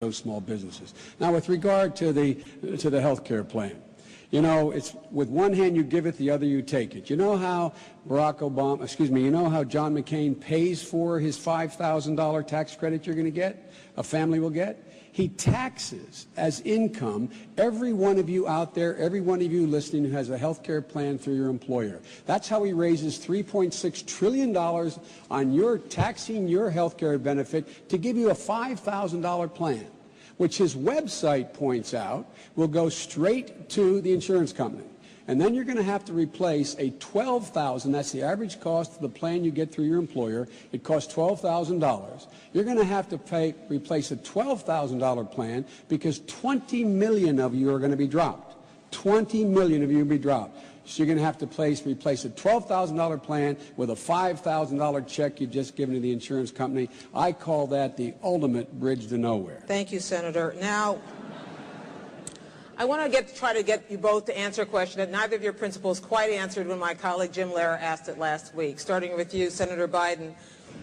those small businesses. Now, with regard to the health care plan, you know, it's with one hand you give it, the other you take it. You know how you know how John McCain pays for his $5,000 tax credit you're going to get, a family will get? He taxes as income every one of you out there, every one of you listening who has a health care plan through your employer. That's how he raises $3.6 trillion on your taxing your health care benefit to give you a $5,000 plan, which his website points out will go straight to the insurance company. And then you're going to have to replace a $12,000, that's the average cost of the plan you get through your employer. It costs $12,000. You're going to have to replace a $12,000 plan because 20 million of you are going to be dropped. 20 million of you will be dropped. So you're going to have to replace a $12,000 plan with a $5,000 check you've just given to the insurance company. I call that the ultimate bridge to nowhere. Thank you, Senator. Now, I want to try to get you both to answer a question that neither of your principals quite answered when my colleague Jim Lehrer asked it last week. Starting with you, Senator Biden,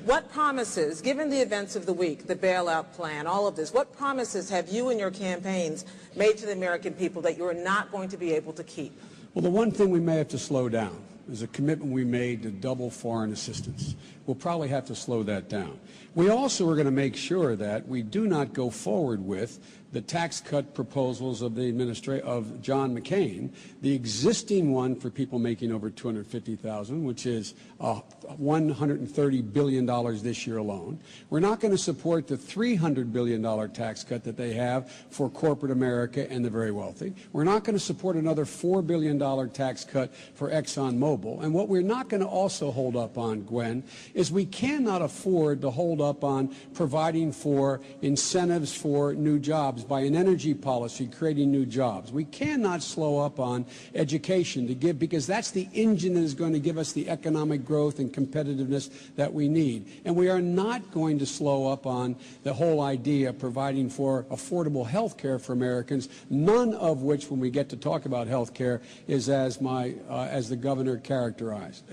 what promises, given the events of the week, the bailout plan, all of this, what promises have you and your campaigns made to the American people that you are not going to be able to keep? Well, the one thing we may have to slow down is a commitment we made to double foreign assistance. We'll probably have to slow that down. We also are going to make sure that we do not go forward with the tax cut proposals of of John McCain, the existing one for people making over $250,000, which is $130 billion this year alone. We're not going to support the $300 billion tax cut that they have for corporate America and the very wealthy. We're not going to support another $4 billion tax cut for ExxonMobil. And what we're not going to also hold up on, Gwen, is we cannot afford to hold up on providing for incentives for new jobs by an energy policy creating new jobs. We cannot slow up on education because that's the engine that is going to give us the economic growth and competitiveness that we need. And we are not going to slow up on the whole idea of providing for affordable health care for Americans, none of which, when we get to talk about health care, is as the governor characterized.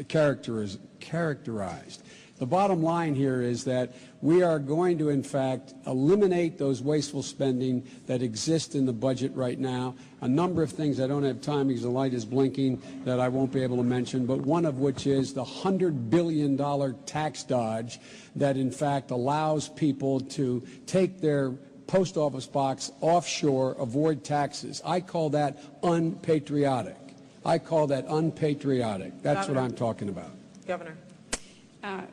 The bottom line here is that we are going to, in fact, eliminate those wasteful spending that exist in the budget right now. A number of things I don't have time because the light is blinking that I won't be able to mention, but one of which is the $100 billion tax dodge that, in fact, allows people to take their post office box offshore, avoid taxes. I call that unpatriotic. That's what I'm talking about. Governor.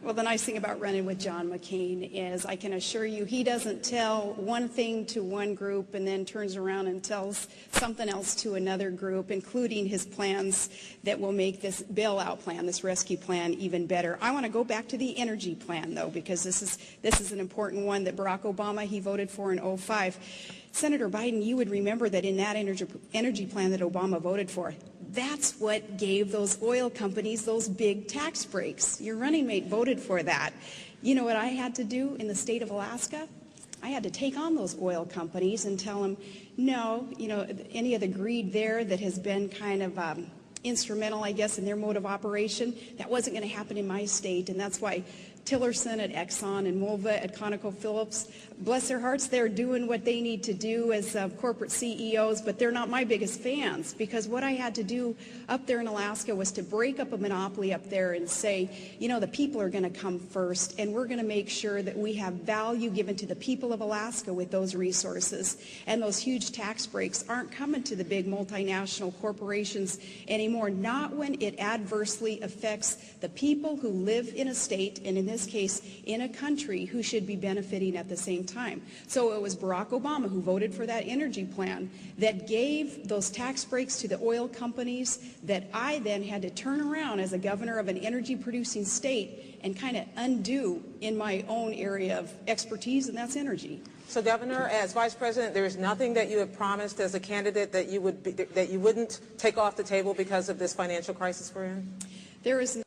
Well, the nice thing about running with John McCain is I can assure you he doesn't tell one thing to one group and then turns around and tells something else to another group, including his plans that will make this bailout plan, this rescue plan, even better. I want to go back to the energy plan, though, because this is an important one that Barack Obama, he voted for in 2005. Senator Biden, you would remember that in that energy plan that Obama voted for, that's what gave those oil companies those big tax breaks. Your running mate voted for that. You know what I had to do in the state of Alaska? I had to take on those oil companies and tell them, no, you know, any of the greed there that has been kind of instrumental, I guess, in their mode of operation, that wasn't going to happen in my state, and that's why Tillerson at Exxon and Mulva at ConocoPhillips, bless their hearts, they're doing what they need to do as corporate CEOs, but they're not my biggest fans, because what I had to do up there in Alaska was to break up a monopoly up there and say, you know, the people are going to come first, and we're going to make sure that we have value given to the people of Alaska with those resources, and those huge tax breaks aren't coming to the big multinational corporations anymore, not when it adversely affects the people who live in a state, and in this case, in a country, who should be benefiting at the same time. So it was Barack Obama who voted for that energy plan that gave those tax breaks to the oil companies that I then had to turn around as a governor of an energy-producing state and kind of undo in my own area of expertise, and that's energy. So, Governor, as Vice President, there is nothing that you have promised as a candidate that you wouldn't take off the table because of this financial crisis we're in? There is